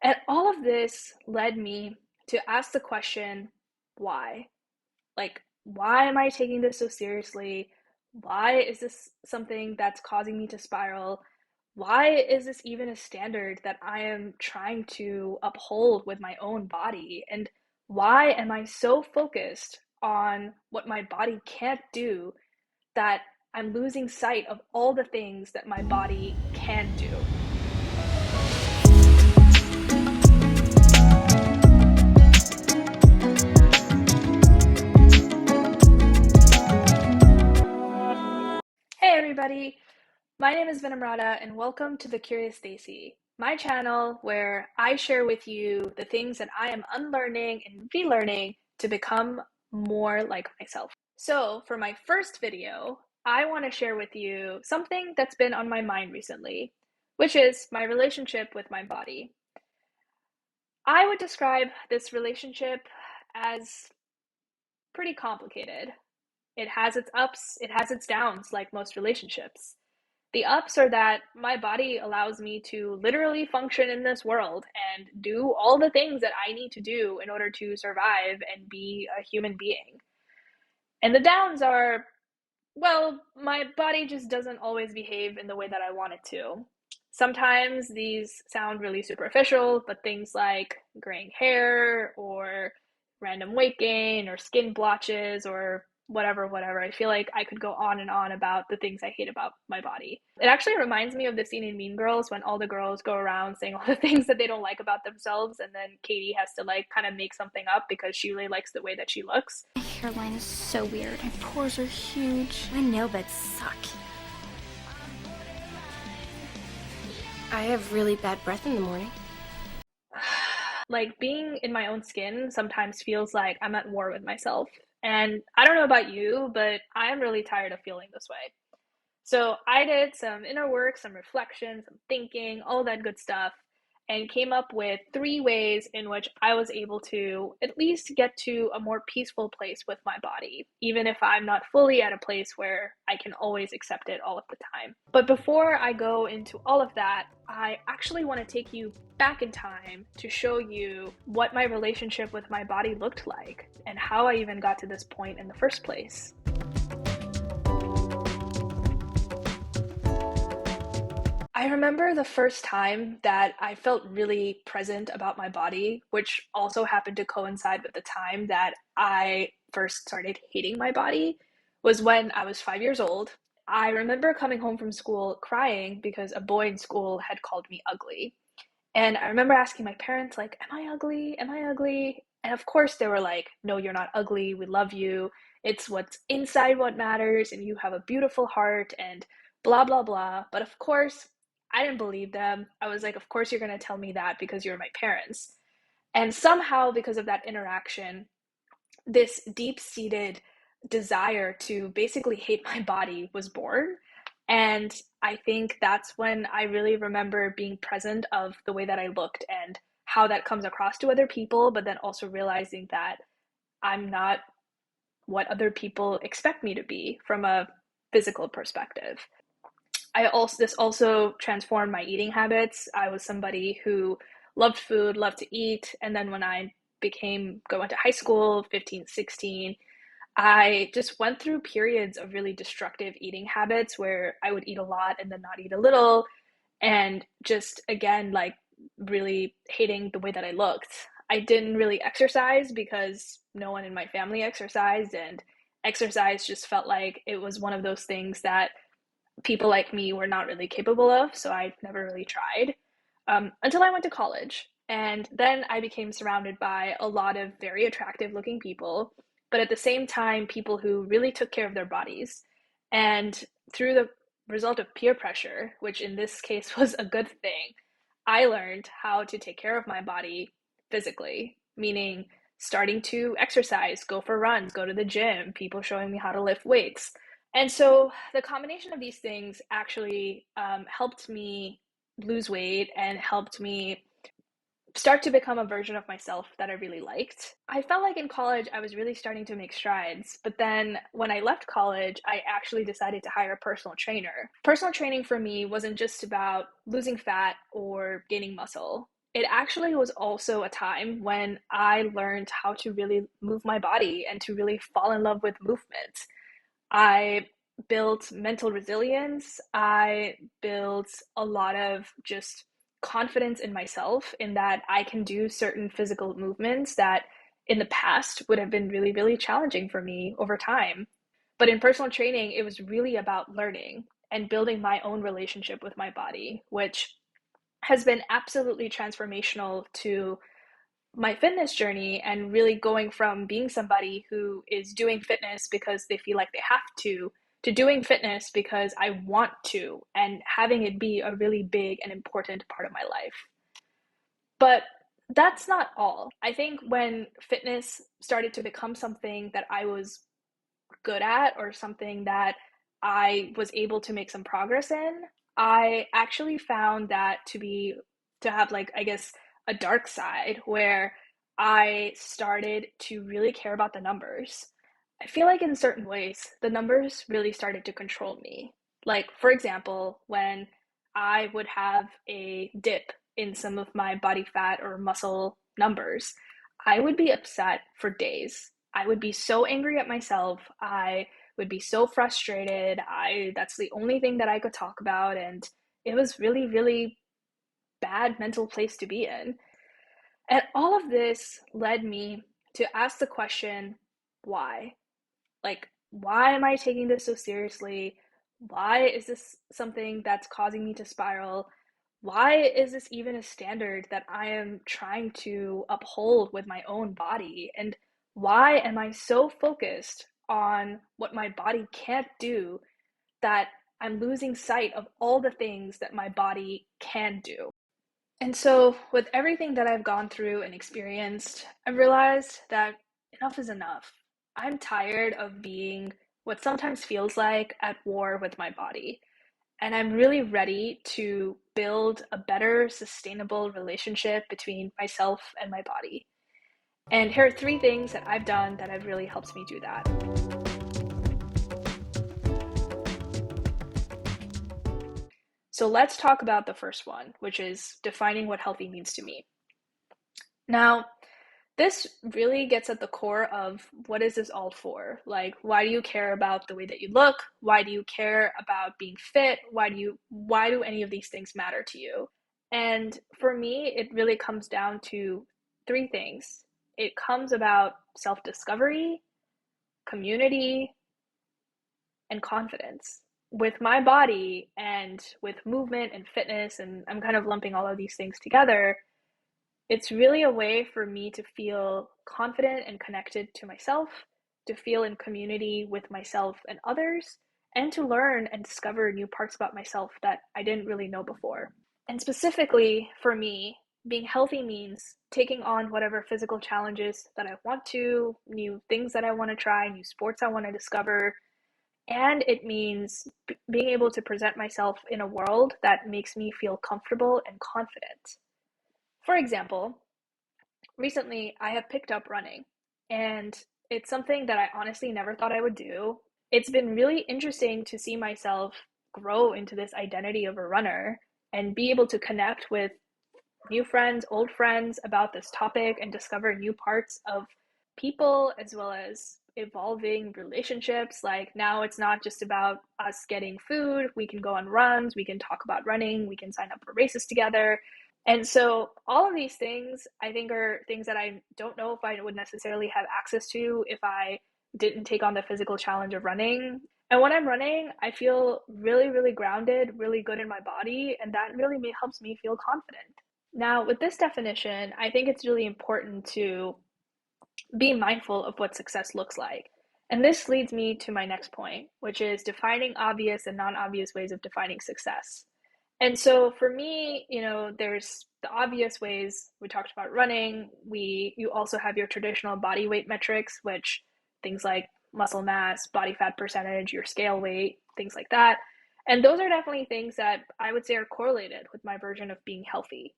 And all of this led me to ask the question, why? Like, why am I taking this so seriously? Why is this something that's causing me to spiral? Why is this even a standard that I am trying to uphold with my own body? And why am I so focused on what my body can't do that I'm losing sight of all the things that my body can do? Hey everybody, my name is Vinamrata and welcome to the Curious Desi, my channel where I share with you the things that I am unlearning and relearning to become more like myself. So for my first video, I want to share with you something that's been on my mind recently, which is my relationship with my body. I would describe this relationship as pretty complicated. It has its ups, it has its downs, like most relationships. The ups are that my body allows me to literally function in this world and do all the things that I need to do in order to survive and be a human being. And the downs are, well, my body just doesn't always behave in the way that I want it to. Sometimes these sound really superficial, but things like graying hair or random weight gain or skin blotches or whatever. I feel like I could go on and on about the things I hate about my body. It actually reminds me of the scene in Mean Girls when all the girls go around saying all the things that they don't like about themselves, and then Katie has to like kind of make something up because she really likes the way that she looks. My hairline is so weird. My pores are huge. My nail beds suck. I have really bad breath in the morning. Like being in my own skin sometimes feels like I'm at war with myself. And I don't know about you, but I am really tired of feeling this way. So I did some inner work, some reflection, some thinking, all that good stuff, and came up with three ways in which I was able to at least get to a more peaceful place with my body, even if I'm not fully at a place where I can always accept it all of the time. But before I go into all of that, I actually want to take you back in time to show you what my relationship with my body looked like and how I even got to this point in the first place. I remember the first time that I felt really present about my body, which also happened to coincide with the time that I first started hating my body, was when I was 5 years old. I remember coming home from school crying because a boy in school had called me ugly. And I remember asking my parents, like, am I ugly? Am I ugly? And of course, they were like, no, you're not ugly. We love you. It's what's inside what matters, and you have a beautiful heart, and blah, blah, blah. But of course, I didn't believe them. I was like, of course, you're going to tell me that because you're my parents. And somehow, because of that interaction, this deep seated desire to basically hate my body was born. And I think that's when I really remember being present of the way that I looked and how that comes across to other people, but then also realizing that I'm not what other people expect me to be from a physical perspective. This also transformed my eating habits. I was somebody who loved food, loved to eat, and then when I became going to high school, 15, 16, I just went through periods of really destructive eating habits where I would eat a lot and then not eat a little, and just again, like really hating the way that I looked. I didn't really exercise because no one in my family exercised, and exercise just felt like it was one of those things that people like me were not really capable of, so I never really tried until I went to college. And then I became surrounded by a lot of very attractive looking people, but at the same time, people who really took care of their bodies. And through the result of peer pressure, which in this case was a good thing, I learned how to take care of my body physically, meaning starting to exercise, go for runs, go to the gym, people showing me how to lift weights. And so the combination of these things actually helped me lose weight and helped me start to become a version of myself that I really liked. I felt like in college I was really starting to make strides, but then when I left college, I actually decided to hire a personal trainer. Personal training for me wasn't just about losing fat or gaining muscle. It actually was also a time when I learned how to really move my body and to really fall in love with movement. I built mental resilience. I built a lot of just confidence in myself in that I can do certain physical movements that in the past would have been really, really challenging for me over time. But in personal training, it was really about learning and building my own relationship with my body, which has been absolutely transformational to my fitness journey and really going from being somebody who is doing fitness because they feel like they have to doing fitness because I want to and having it be a really big and important part of my life. But that's not all. I think when fitness started to become something that I was good at or something that I was able to make some progress in, I actually found that to have like I guess a dark side where I started to really care about the numbers. I feel like in certain ways the numbers really started to control me. Like for example, when I would have a dip in some of my body fat or muscle numbers, I would be upset for days. I would be so angry at myself. I would be so frustrated. I That's the only thing that I could talk about and it was really really bad mental place to be in. And all of this led me to ask the question, why? Like, why am I taking this so seriously? Why is this something that's causing me to spiral? Why is this even a standard that I am trying to uphold with my own body? And why am I so focused on what my body can't do that I'm losing sight of all the things that my body can do? And so, with everything that I've gone through and experienced, I've realized that enough is enough. I'm tired of being what sometimes feels like at war with my body. And I'm really ready to build a better, sustainable relationship between myself and my body. And here are three things that I've done that have really helped me do that. So let's talk about the first one, which is defining what healthy means to me. Now, this really gets at the core of what is this all for? Like, why do you care about the way that you look? Why do you care about being fit? Why do any of these things matter to you? And for me, it really comes down to three things. It comes about self-discovery, community, and confidence. With my body and with movement and fitness, and I'm kind of lumping all of these things together, it's really a way for me to feel confident and connected to myself, to feel in community with myself and others, and to learn and discover new parts about myself that I didn't really know before. And specifically for me, being healthy means taking on whatever physical challenges that I want to, new things that I want to try, new sports I want to discover. And it means being able to present myself in a world that makes me feel comfortable and confident. For example, recently I have picked up running, and it's something that I honestly never thought I would do. It's been really interesting to see myself grow into this identity of a runner and be able to connect with new friends, old friends about this topic and discover new parts of people as well as evolving relationships. Like now it's not just about us getting food, we can go on runs, we can talk about running, we can sign up for races together. And so all of these things I think are things that I don't know if I would necessarily have access to if I didn't take on the physical challenge of running. And when I'm running, I feel really, really grounded, really good in my body, and that really helps me feel confident. Now, with this definition, I think it's really important to be mindful of what success looks like. And this leads me to my next point, which is defining obvious and non obvious ways of defining success. And so for me, there's the obvious ways. We talked about running. You also have your traditional body weight metrics, which things like muscle mass, body fat percentage, your scale weight, things like that. And those are definitely things that I would say are correlated with my version of being healthy.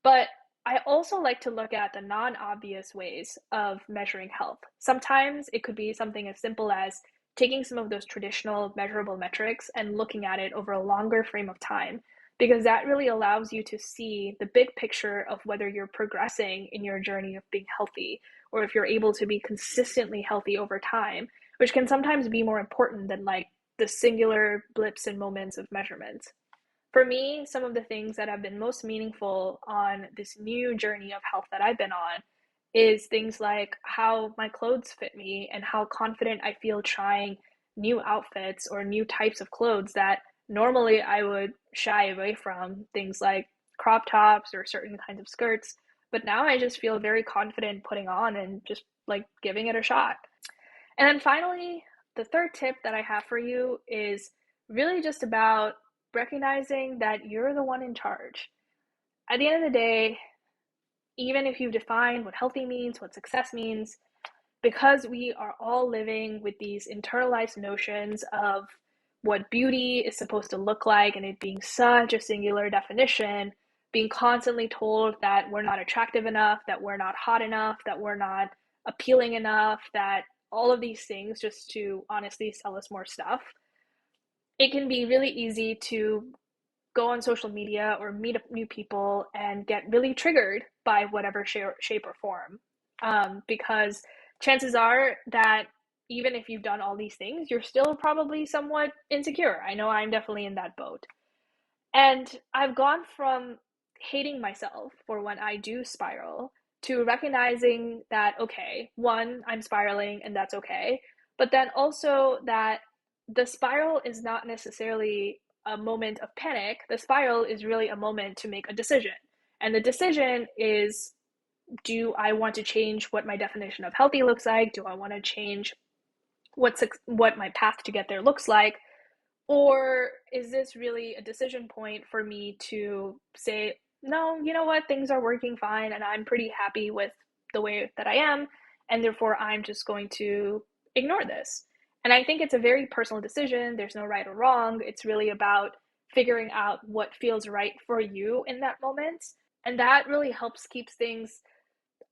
But I also like to look at the non obvious ways of measuring health. Sometimes it could be something as simple as taking some of those traditional measurable metrics and looking at it over a longer frame of time because that really allows you to see the big picture of whether you're progressing in your journey of being healthy or if you're able to be consistently healthy over time, which can sometimes be more important than like the singular blips and moments of measurement. For me, some of the things that have been most meaningful on this new journey of health that I've been on is things like how my clothes fit me and how confident I feel trying new outfits or new types of clothes that normally I would shy away from, things like crop tops or certain kinds of skirts. But now I just feel very confident putting on and just like giving it a shot. And then finally, the third tip that I have for you is really just about recognizing that you're the one in charge. At the end of the day, even if you define what healthy means, what success means, because we are all living with these internalized notions of what beauty is supposed to look like and it being such a singular definition, being constantly told that we're not attractive enough, that we're not hot enough, that we're not appealing enough, that all of these things just to honestly sell us more stuff, it can be really easy to go on social media or meet up new people and get really triggered by whatever shape or form. Because chances are that even if you've done all these things, you're still probably somewhat insecure. I know I'm definitely in that boat. And I've gone from hating myself for when I do spiral to recognizing that, okay, one, I'm spiraling and that's okay. But then also that the spiral is not necessarily a moment of panic. The spiral is really a moment to make a decision. And the decision is, do I want to change what my definition of healthy looks like? Do I want to change what my path to get there looks like? Or is this really a decision point for me to say, no, you know what, things are working fine and I'm pretty happy with the way that I am, and therefore I'm just going to ignore this? And I think it's a very personal decision. There's no right or wrong. It's really about figuring out what feels right for you in that moment. And that really helps keeps things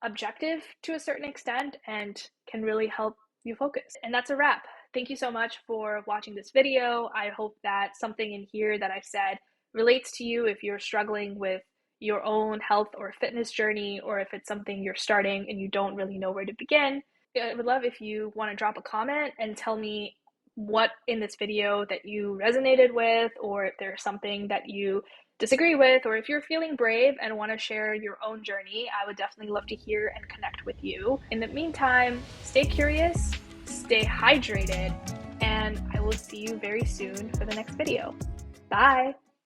objective to a certain extent and can really help you focus. And that's a wrap. Thank you so much for watching this video. I hope that something in here that I've said relates to you if you're struggling with your own health or fitness journey, or if it's something you're starting and you don't really know where to begin. I would love if you want to drop a comment and tell me what in this video that you resonated with, or if there's something that you disagree with, or if you're feeling brave and want to share your own journey. I would definitely love to hear and connect with you. In the meantime, stay curious, stay hydrated, and I will see you very soon for the next video. Bye!